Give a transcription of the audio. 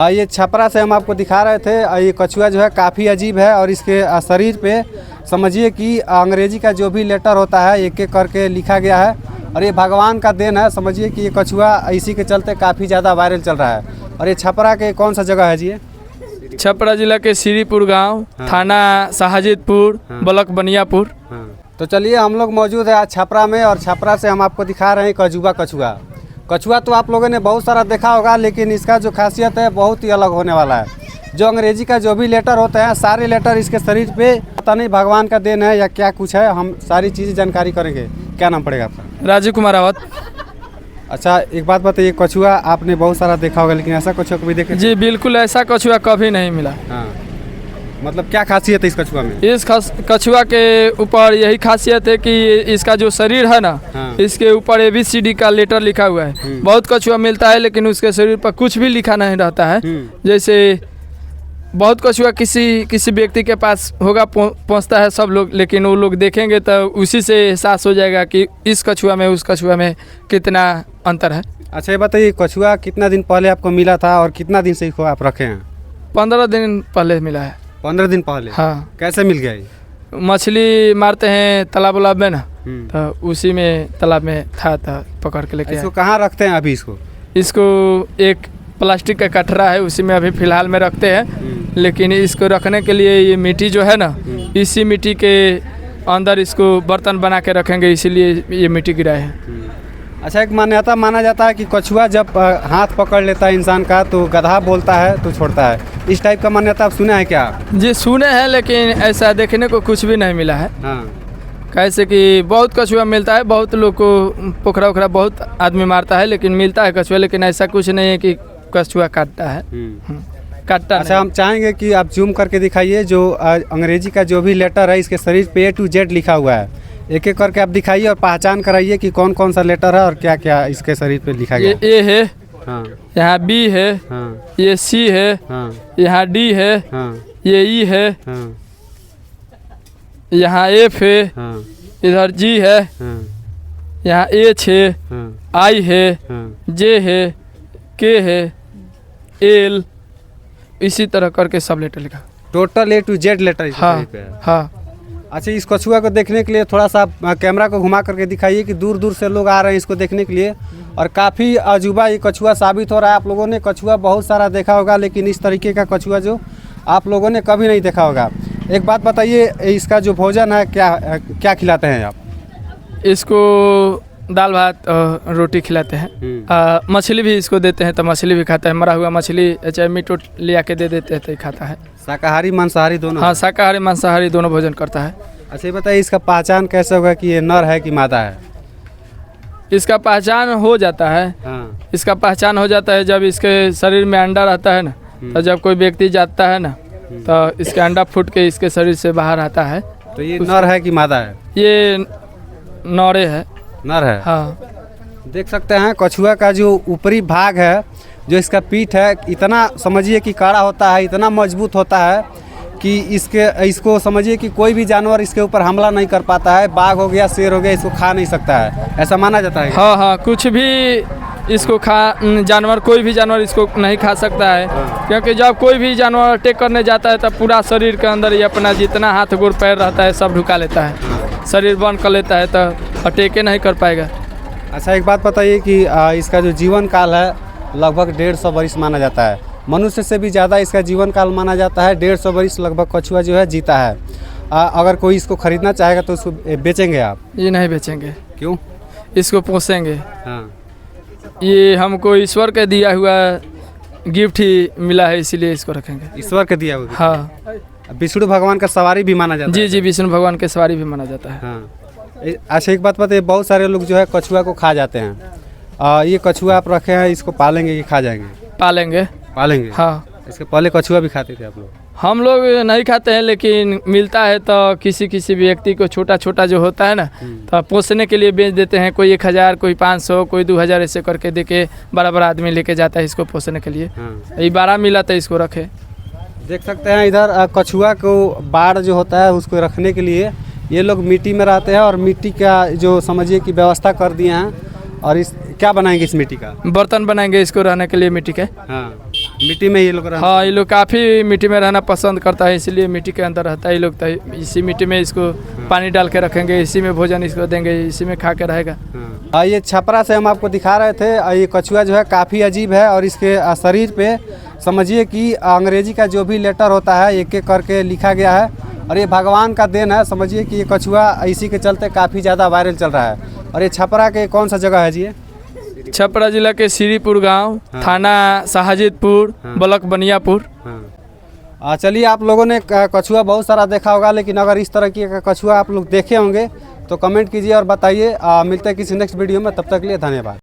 ये छपरा से हम आपको दिखा रहे थे। ये कछुआ जो है काफ़ी अजीब है और इसके शरीर पे समझिए कि अंग्रेजी का जो भी लेटर होता है एक एक करके लिखा गया है और ये भगवान का देन है। समझिए कि ये कछुआ इसी के चलते काफ़ी ज़्यादा वायरल चल रहा है। और ये छपरा के कौन सा जगह है जी? छपरा जिला के श्रीपुर गांव, थाना शाहजीतपुर, ब्लॉक बनियापुर। तो चलिए हम लोग मौजूद है आज छपरा में और छपरा से हम आपको दिखा रहे हैं कजुबा कछुआ। कछुआ तो आप लोगों ने बहुत सारा देखा होगा, लेकिन इसका जो खासियत है बहुत ही अलग होने वाला है। जो अंग्रेजी का जो भी लेटर होता है सारे लेटर इसके शरीर पे, पता नहीं भगवान का देन है या क्या कुछ है, हम सारी चीज़ें जानकारी करेंगे। क्या नाम पड़ेगा आपका? राजीव कुमार रावत। अच्छा, एक बात बताइए, कछुआ आपने बहुत सारा देखा होगा, लेकिन ऐसा कछुआ कभी देखे? जी बिल्कुल, ऐसा कछुआ कभी नहीं मिला। हाँ, मतलब क्या खासियत है इस कछुआ में? इस कछुआ के ऊपर यही खासियत है कि इसका जो शरीर है ना, इसके ऊपर ABCD का लेटर लिखा हुआ है। बहुत कछुआ मिलता है लेकिन उसके शरीर पर कुछ भी लिखा नहीं रहता है। जैसे बहुत कछुआ किसी व्यक्ति के पास होगा, पहुंचता है सब लोग, लेकिन वो लोग देखेंगे तो उसी से एहसास हो जाएगा कि इस कछुआ में उस कछुआ में कितना अंतर है। अच्छा, ये बताइए कछुआ कितना दिन पहले आपको मिला था और कितना दिन से इसको आप रखे हैं? 15 दिन पहले मिला है। 15 दिन पहले? हाँ। कैसे मिल गया ये? मछली मारते हैं तालाब उलाब में ना, तो उसी में तालाब में था पकड़ के लेके। इसको कहाँ रखते हैं अभी? इसको एक प्लास्टिक का कटरा है, उसी में अभी फिलहाल में रखते हैं। लेकिन इसको रखने के लिए ये मिट्टी जो है ना, इसी मिट्टी के अंदर इसको बर्तन बना के रखेंगे, इसीलिए ये मिट्टी गिराए हैं। अच्छा, एक मान्यता माना जाता है कि कछुआ जब हाथ पकड़ लेता है इंसान का तो गधा बोलता है तो छोड़ता है। इस टाइप का मान्यता आप सुना है क्या? जी सुने हैं, लेकिन ऐसा देखने को कुछ भी नहीं मिला है। हाँ। कैसे कि बहुत कछुआ मिलता है, बहुत लोग को पोखरा उखरा बहुत आदमी मारता है, लेकिन मिलता है कछुआ, लेकिन ऐसा कुछ नहीं है कि कछुआ काटता है। काटता। अच्छा, हम चाहेंगे कि आप जूम करके दिखाइए जो अंग्रेजी का जो भी लेटर है इसके शरीर पे A to Z लिखा हुआ है। एक एक करके आप दिखाइए और पहचान कराइए कि कौन कौन सा लेटर है और क्या क्या इसके शरीर पे लिखा गया है। ये A है, हाँ। यहाँ B है, हाँ। ये C है, हाँ। यहाँ D है, हाँ। ये E है, हाँ। यहाँ F है, हाँ। इधर G है, हाँ। यहाँ H है, हाँ। I है, हाँ। J है, K है, L, इसी तरह करके सब लेटर लिखा। Total A to Z letter इसके हाँ शरीर पे है। हाँ। अच्छा, इस कछुआ को देखने के लिए थोड़ा सा कैमरा को घुमा करके दिखाइए कि दूर दूर से लोग आ रहे हैं इसको देखने के लिए और काफ़ी अजूबा ये कछुआ साबित हो रहा है। आप लोगों ने कछुआ बहुत सारा देखा होगा, लेकिन इस तरीके का कछुआ जो आप लोगों ने कभी नहीं देखा होगा। एक बात बताइए, इसका जो भोजन है क्या खिलाते हैं आप? इसको दाल भात रोटी खिलाते हैं। मछली भी इसको देते हैं तो मछली भी खाता है। मरा हुआ मछली चाहे मीट उट ले आके दे देते हैं तो खाता है। शाकाहारी मांसाहारी दोनों? हाँ, शाकाहारी मांसाहारी दोनों भोजन करता है। अच्छा, ये बताइए इसका पहचान कैसे होगा कि ये नर है कि मादा है? इसका पहचान हो जाता है। हाँ। इसका पहचान हो जाता है जब इसके शरीर में अंडा रहता है ना, तो जब कोई व्यक्ति जाता है ना तो इसके अंडा फूट के इसके शरीर से बाहर आता है। तो ये नर है कि मादा है? ये नौरे है। नर है। हाँ। देख सकते हैं कछुआ का जो ऊपरी भाग है, जो इसका पीठ है, इतना समझिए कि कड़ा होता है, इतना मजबूत होता है कि इसको समझिए कि कोई भी जानवर इसके ऊपर हमला नहीं कर पाता है। बाघ हो गया, शेर हो गया, इसको खा नहीं सकता है, ऐसा माना जाता है। हाँ हाँ, कुछ भी इसको जानवर, कोई भी जानवर इसको नहीं खा सकता है। क्योंकि जब कोई भी जानवर अटैक करने जाता है तब पूरा शरीर के अंदर ये अपना जितना हाथ गोड़ पैर रहता है सब ढुका लेता है, शरीर बंद कर लेता है, तो अटैक नहीं कर पाएगा। अच्छा, एक बात बताइए कि इसका जो जीवन काल है लगभग 150 वर्ष माना जाता है। मनुष्य से भी ज़्यादा इसका जीवन काल माना जाता है। 150 वर्ष लगभग कछुआ जो है जीता है। अगर कोई इसको खरीदना चाहेगा तो उसको बेचेंगे आप? ये नहीं बेचेंगे। क्यों? इसको पोसेंगे। हाँ। ये हमको ईश्वर के दिया हुआ गिफ्ट ही मिला है, इसीलिए इसको रखेंगे। ईश्वर के दिया हुआ? हाँ। विष्णु भगवान का सवारी भी माना जाता है? जी, विष्णु भगवान के सवारी भी माना जाता है। हाँ। अच्छा, एक बात बताइए, बहुत सारे लोग जो है कछुआ को खा जाते हैं। ये कछुआ आप रखे हैं, इसको पालेंगे कि खा जाएंगे? पालेंगे। पालेंगे? हाँ। इसके पहले कछुआ भी खाते थे आप लोग? हम लोग नहीं खाते हैं, लेकिन मिलता है तो किसी व्यक्ति को छोटा छोटा जो होता है ना, तो पोसने के लिए बेच देते हैं। कोई 1000, कोई 500, कोई 2000 ऐसे करके देके बड़ा बड़ा आदमी लेके जाता है इसको पोसने के लिए। हाँ। ये 12 मिला तो इसको रखे। देख सकते हैं इधर कछुआ को बाड़ जो होता है उसको रखने के लिए ये लोग मिट्टी में रहते हैं और मिट्टी का जो समझिए कि व्यवस्था कर दिए हैं। और इस क्या बनाएंगे इस मिट्टी का? बर्तन बनाएंगे इसको रहने के लिए मिट्टी के। हाँ। मिट्टी में ये लोग रहते हाँ, ये लोग काफ़ी मिट्टी में रहना पसंद करता है, इसलिए मिट्टी के अंदर रहता है ये लोग। तो इसी मिट्टी में इसको पानी डाल के रखेंगे, इसी में भोजन इसको देंगे, इसी में खा के रहेगा। हाँ, ये छपरा से हम आपको दिखा रहे थे। ये कछुआ जो है काफ़ी अजीब है और इसके शरीर पे समझिए कि अंग्रेजी का जो भी लेटर होता है एक एक करके लिखा गया है और ये भगवान का देन है। समझिए कि ये कछुआ इसी के चलते काफ़ी ज़्यादा वायरल चल रहा है। और ये छपरा के कौन सा जगह है जी? ये छपरा जिला के श्रीपुर गांव, थाना शाहजीतपुर, ब्लॉक बनियापुर। चलिए, आप लोगों ने कछुआ बहुत सारा देखा होगा, लेकिन अगर इस तरह की कछुआ आप लोग देखे होंगे तो कमेंट कीजिए और बताइए। मिलते हैं किसी नेक्स्ट वीडियो में, तब तक के लिए धन्यवाद।